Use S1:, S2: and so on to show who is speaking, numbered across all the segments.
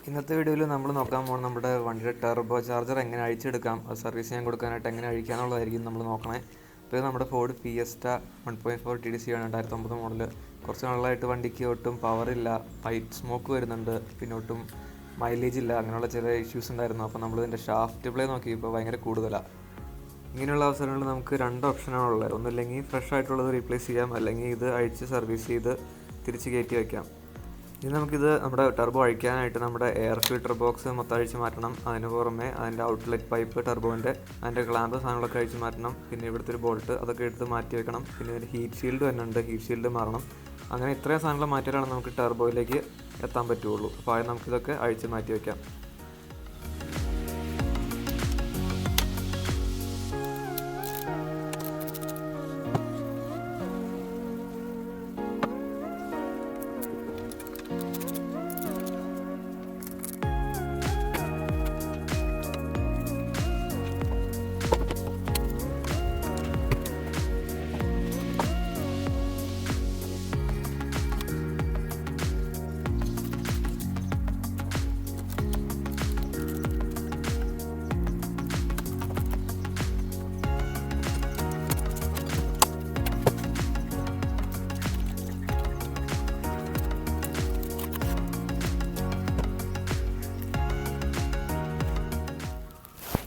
S1: ഇന്നത്തെ വീഡിയോയിൽ നമ്മൾ നോക്കാൻ പോകുന്നത് നമ്മുടെ വണ്ടിയുടെ ടെർബോ ചാർജർ എങ്ങനെ അഴിച്ചെടുക്കാം, അത് സർവീസ് ചെയ്യാൻ കൊടുക്കാനായിട്ട് എങ്ങനെ അഴിക്കാന്നുള്ളതായിരിക്കും നമ്മൾ നോക്കണേ. അപ്പോൾ ഇത് നമ്മുടെ ഫോർഡ് ഫിയസ്റ്റ 1.4 TDCi ആണ്, 2009 മോഡൽ. കുറച്ച് നാളായിട്ട് വണ്ടിക്ക് ഒട്ടും പവറില്ല, വൈറ്റ് സ്മോക്ക് വരുന്നുണ്ട്, പിന്നെ ഒട്ടും മൈലേജ് ഇല്ല, അങ്ങനെയുള്ള ചില ഇഷ്യൂസ് ഉണ്ടായിരുന്നു. അപ്പോൾ നമ്മളിതിൻ്റെ ഷാഫ്റ്റ് പ്ലേ നോക്കി, ഇപ്പോൾ ഭയങ്കര കൂടുതലാണ്. ഇങ്ങനെയുള്ള അവസരങ്ങളിൽ നമുക്ക് രണ്ട് ഓപ്ഷനാണുള്ളത്. ഒന്നില്ലെങ്കിൽ ഫ്രഷ് ആയിട്ടുള്ളത് റീപ്ലേസ് ചെയ്യാം, അല്ലെങ്കിൽ ഇത് അഴിച്ച് സർവീസ് ചെയ്ത് തിരിച്ച് കയറ്റി വയ്ക്കാം. ഇനി നമുക്കിത് നമ്മുടെ ടെർബോ അഴിക്കാനായിട്ട് നമ്മുടെ എയർ ഫിൽട്ടർ ബോക്സ് മൊത്തം അഴിച്ച് മാറ്റണം. അതിന് പുറമെ അതിൻ്റെ ഔട്ട്ലെറ്റ് പൈപ്പ്, ടെർബോൻ്റെ അതിൻ്റെ ക്ലാമ്പ് സാധനങ്ങളൊക്കെ അഴിച്ച് മാറ്റണം. പിന്നെ ഇവിടുത്തെ ഒരു ബോൾട്ട് അതൊക്കെ എടുത്ത് മാറ്റി വെക്കണം. പിന്നെ ഇതിൻ്റെ ഹീറ്റ് ഷീൽഡ് വരുന്നുണ്ട്, ഹീറ്റ് ഷീൽഡ് മാറണം. അങ്ങനെ ഇത്രയും സാധനങ്ങൾ മാറ്റിയാലാണ് നമുക്ക് ടെർബോയിലേക്ക് എത്താൻ പറ്റുള്ളൂ. അപ്പോൾ ആദ്യം നമുക്കിതൊക്കെ അഴിച്ച് മാറ്റി വയ്ക്കാം.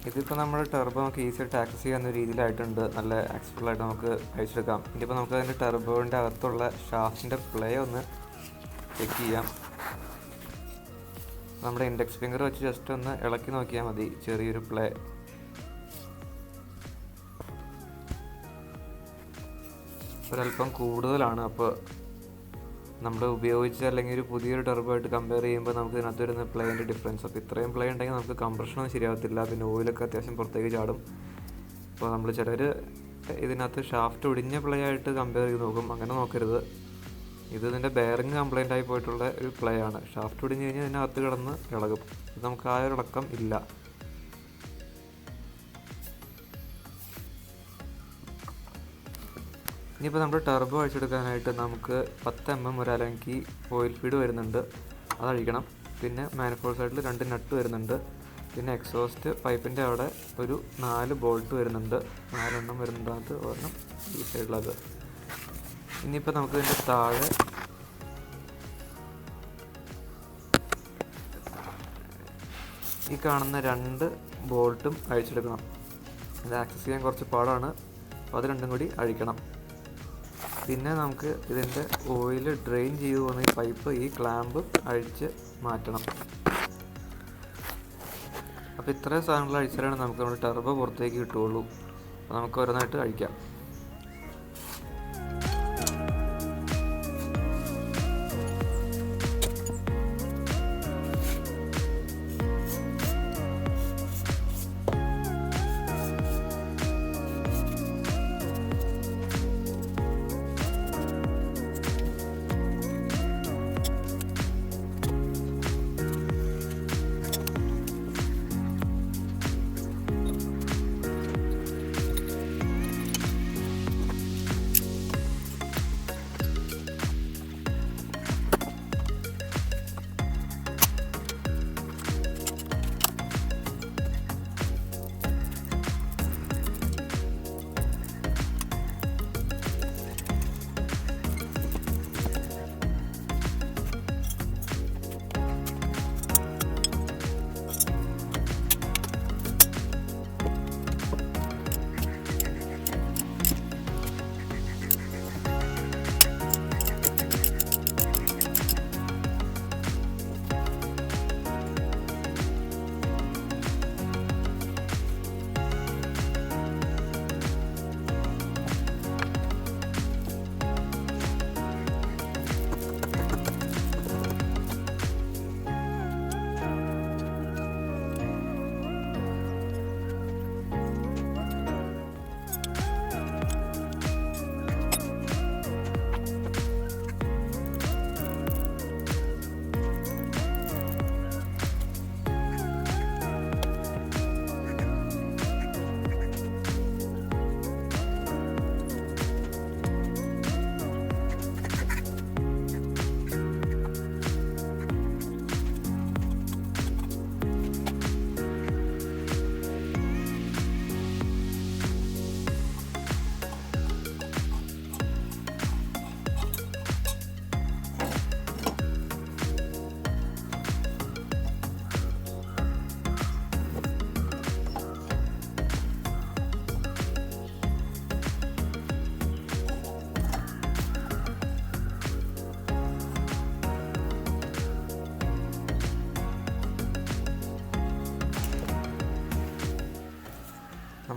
S1: ഇതിപ്പോൾ നമ്മുടെ ടെർബോ നമുക്ക് ഈസിയായിട്ട് ആക്സസ് ചെയ്യാവുന്ന രീതിയിലായിട്ടുണ്ട്. നല്ല ആക്സസിബിളായിട്ട് നമുക്ക് അഴിച്ചെടുക്കാം. ഇനിയിപ്പോൾ നമുക്ക് അതിൻ്റെ ടെർബോൻ്റെ അകത്തുള്ള ഷാഫ്റ്റിൻ്റെ പ്ലേ ഒന്ന് ചെക്ക് ചെയ്യാം. നമ്മുടെ ഇൻഡെക്സ് ഫിംഗർ വെച്ച് ജസ്റ്റ് ഒന്ന് ഇളക്കി നോക്കിയാൽ മതി. ചെറിയൊരു പ്ലേ ഒരല്പം കൂടുതലാണ്. അപ്പോൾ നമ്മൾ ഉപയോഗിച്ച അല്ലെങ്കിൽ ഒരു പുതിയൊരു ടെർബോ ആയിട്ട് കമ്പയർ ചെയ്യുമ്പോൾ നമുക്ക് ഇതിനകത്ത് വരുന്ന പ്ലേൻ്റെ ഡിഫറൻസ്. അപ്പോൾ ഇത്രയും പ്ലേ ഉണ്ടെങ്കിൽ നമുക്ക് കംപ്രഷനൊന്നും ശരിയാവത്തില്ല, പിന്നെ ഓയിലൊക്കെ അത്യാവശ്യം പുറത്തേക്ക് ചാടും. അപ്പോൾ നമ്മൾ ചിലർ ഇതിനകത്ത് ഷാഫ്റ്റ് ഒടിഞ്ഞ പ്ലേ ആയിട്ട് കമ്പയർ ചെയ്ത് നോക്കും. അങ്ങനെ നോക്കരുത്. ഇത് ഇതിൻ്റെ ബെയറിങ് കംപ്ലൈൻ്റ് ആയി പോയിട്ടുള്ള ഒരു പ്ലേ ആണ്. ഷാഫ്റ്റ് ഒടിഞ്ഞ് കഴിഞ്ഞാൽ ഇതിനകത്ത് കിടന്ന് ഇളകും. ഇത് നമുക്ക് ആ ഒരു ഇളക്കം ഇല്ല. ഇനിയിപ്പോൾ നമ്മുടെ ടെർബോ അഴിച്ചെടുക്കാനായിട്ട് നമുക്ക് 10 mm ഒരു അലങ്കി ഓയിൽ ഫീഡ് വരുന്നുണ്ട്, അതഴിക്കണം. പിന്നെ മാനിഫോൾഡ് സൈഡിൽ 2 നട്ട് വരുന്നുണ്ട്. പിന്നെ എക്സോസ്റ്റ് പൈപ്പിൻ്റെ അവിടെ ഒരു 4 ബോൾട്ട് വരുന്നുണ്ട്, 4 എണ്ണം വരുന്നുണ്ട്. അത് ഒരെണ്ണം ഈ സൈഡിലത്. ഇനിയിപ്പോൾ നമുക്ക് ഇതിൻ്റെ താഴെ ഈ കാണുന്ന 2 ബോൾട്ടും അഴിച്ചെടുക്കണം. ഇത് ആക്സസ് ചെയ്യാൻ കുറച്ച് പാടാണ്, അപ്പോൾ അത് രണ്ടും കൂടി അഴിക്കണം. പിന്നെ നമുക്ക് ഇതിൻ്റെ ഓയിൽ ഡ്രെയിൻ ചെയ്ത് പോകുന്ന ഈ പൈപ്പ്, ഈ ക്ലാമ്പ് അഴിച്ച് മാറ്റണം. അപ്പോൾ ഇത്രയും സാധനങ്ങൾ അഴിച്ചാലാണ് നമുക്ക് നമ്മുടെ ടെർബോ പുറത്തേക്ക് കിട്ടുകയുള്ളൂ. അപ്പോൾ നമുക്ക് ഓരോന്നായിട്ട് അഴിക്കാം.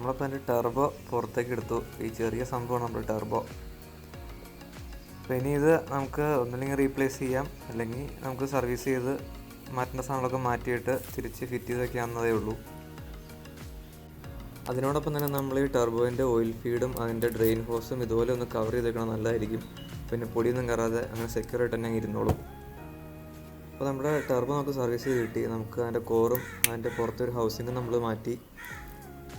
S1: നമ്മളപ്പോൾ അതിൻ്റെ ടെർബോ പുറത്തേക്ക് എടുത്തു. ഈ ചെറിയ സംഭവമാണ് നമ്മുടെ ടെർബോ. അപ്പോൾ ഇനി ഇത് നമുക്ക് ഒന്നില്ലെങ്കിൽ റീപ്ലേസ് ചെയ്യാം, അല്ലെങ്കിൽ നമുക്ക് സർവീസ് ചെയ്ത് മാറ്റേണ്ട സാധനങ്ങളൊക്കെ മാറ്റിയിട്ട് തിരിച്ച് ഫിറ്റ് ചെയ്ത് വയ്ക്കാവുന്നതേ ഉള്ളൂ. അതിനോടൊപ്പം തന്നെ നമ്മൾ ഈ ടെർബോയിൻ്റെ ഓയിൽ ഫീഡും അതിൻ്റെ ഡ്രെയിൻ ഹോസും ഇതുപോലെ ഒന്ന് കവർ ചെയ്തേക്കണം, നല്ലതായിരിക്കും. പിന്നെ പൊടിയൊന്നും കയറാതെ അങ്ങനെ സെക്യൂറായിട്ട് തന്നെ ഇരുന്നോളും. അപ്പോൾ നമ്മുടെ ടെർബോ നമുക്ക് സർവീസ് ചെയ്ത് കിട്ടി. നമുക്ക് അതിൻ്റെ കോറും അതിൻ്റെ പുറത്തൊരു ഹൗസിങ്ങും നമ്മൾ മാറ്റി.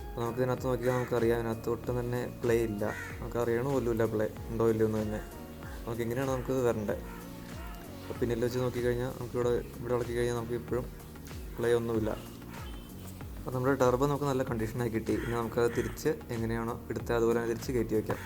S1: അപ്പോൾ നമുക്ക് ഇതിനകത്ത് നോക്കിയാൽ നമുക്കറിയാം അതിനകത്ത് ഒട്ടും തന്നെ പ്ലേ ഇല്ല. നമുക്ക് അറിയണ പോലുമില്ല പ്ലേ ഉണ്ടോ ഇല്ലയോ എന്ന് തന്നെ. നമുക്ക് എങ്ങനെയാണ് നമുക്കിത് വരേണ്ടത്. അപ്പോൾ പിന്നിൽ വെച്ച് നോക്കിക്കഴിഞ്ഞാൽ ഇവിടെ ഇളക്കി കഴിഞ്ഞാൽ നമുക്ക് ഇപ്പോഴും പ്ലേ ഒന്നുമില്ല. അപ്പോൾ നമ്മുടെ ടെർബോ നമുക്ക് നല്ല കണ്ടീഷനായി കിട്ടി. ഇനി നമുക്കത് തിരിച്ച് എങ്ങനെയാണോ എടുത്തത് അതുപോലെ തന്നെ തിരിച്ച് കയറ്റി വയ്ക്കാം.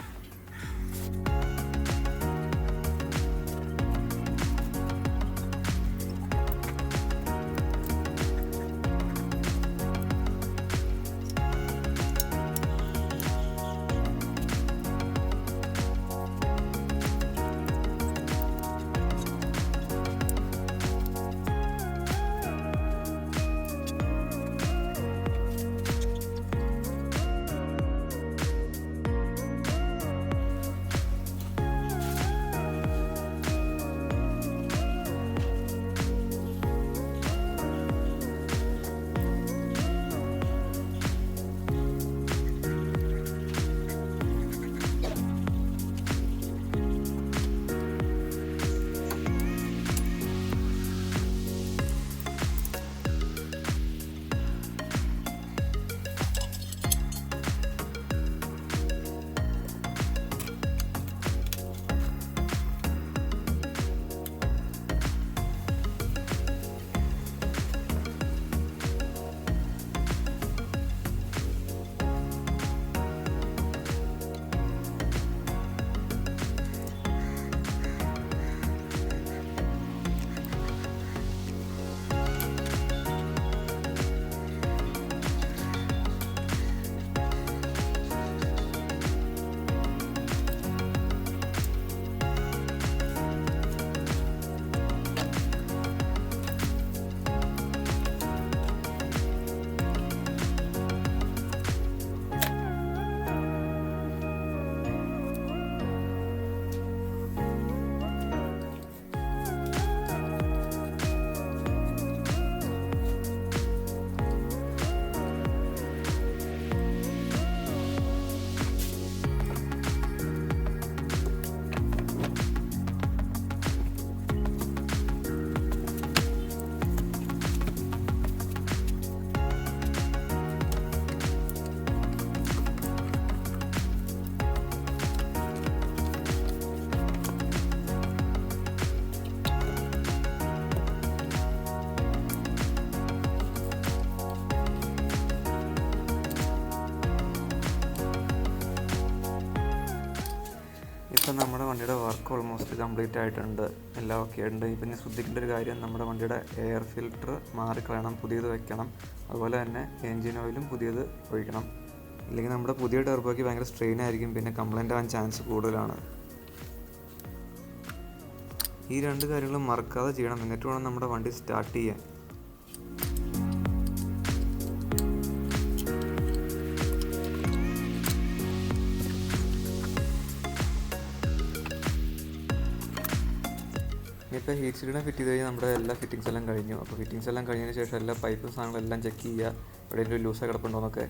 S1: ഇപ്പം നമ്മുടെ വണ്ടിയുടെ വർക്ക് ഓൾമോസ്റ്റ് കംപ്ലീറ്റ് ആയിട്ടുണ്ട്. എല്ലാം ഓക്കെ ഉണ്ട്. ഇപ്പം ശ്രദ്ധിക്കേണ്ട ഒരു കാര്യം, നമ്മുടെ വണ്ടിയുടെ എയർ ഫിൽറ്റർ മാറിക്കളയണം, പുതിയത് വെക്കണം. അതുപോലെ തന്നെ എൻജിൻ ഓയിലും പുതിയത് ഒഴിക്കണം. ഇല്ലെങ്കിൽ നമ്മുടെ പുതിയ ടെർബോയ്ക്ക് ഭയങ്കര സ്ട്രെയിൻ ആയിരിക്കും, പിന്നെ കംപ്ലൈൻ്റ് ആവാൻ ചാൻസ് കൂടുതലാണ്. ഈ രണ്ട് കാര്യങ്ങളും മറക്കാതെ ചെയ്യണം, എന്നിട്ട് വേണം നമ്മുടെ വണ്ടി സ്റ്റാർട്ട് ചെയ്യാൻ. ഇപ്പോൾ ഹീറ്റ് സീലിനെ ഫിറ്റ് ചെയ്ത് കഴിഞ്ഞാൽ നമ്മുടെ എല്ലാ ഫിറ്റിങ്സ് എല്ലാം കഴിഞ്ഞു. അപ്പോൾ ഫിറ്റിങ്സ് എല്ലാം കഴിഞ്ഞതിന് ശേഷം എല്ലാ പൈപ്പും സാധനങ്ങളെല്ലാം ചെക്ക് ചെയ്യുക, എവിടെയെങ്കിലും ലൂസായി കിടപ്പുണ്ടോയെന്നൊക്കെ.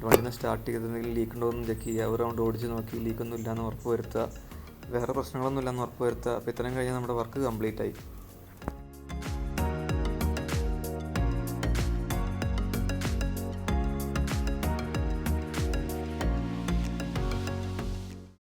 S1: വണ്ടിയിൽ നിന്ന് സ്റ്റാർട്ട് ചെയ്തെന്തെങ്കിലും ലീക്ക് ഉണ്ടോ എന്ന് ചെക്ക് ചെയ്യുക, ഒരു റൗണ്ട് ഓടിച്ച് നോക്കി ലീക്കൊന്നും ഇല്ലയെന്ന് ഉറപ്പ് വരുത്തുക, വേറെ പ്രശ്നങ്ങളൊന്നും ഇല്ലയെന്ന് ഉറപ്പ് വരുത്തുക. അപ്പോൾ ഇത്രയും കഴിഞ്ഞാൽ നമ്മുടെ വർക്ക് കംപ്ലീറ്റ് ആയി.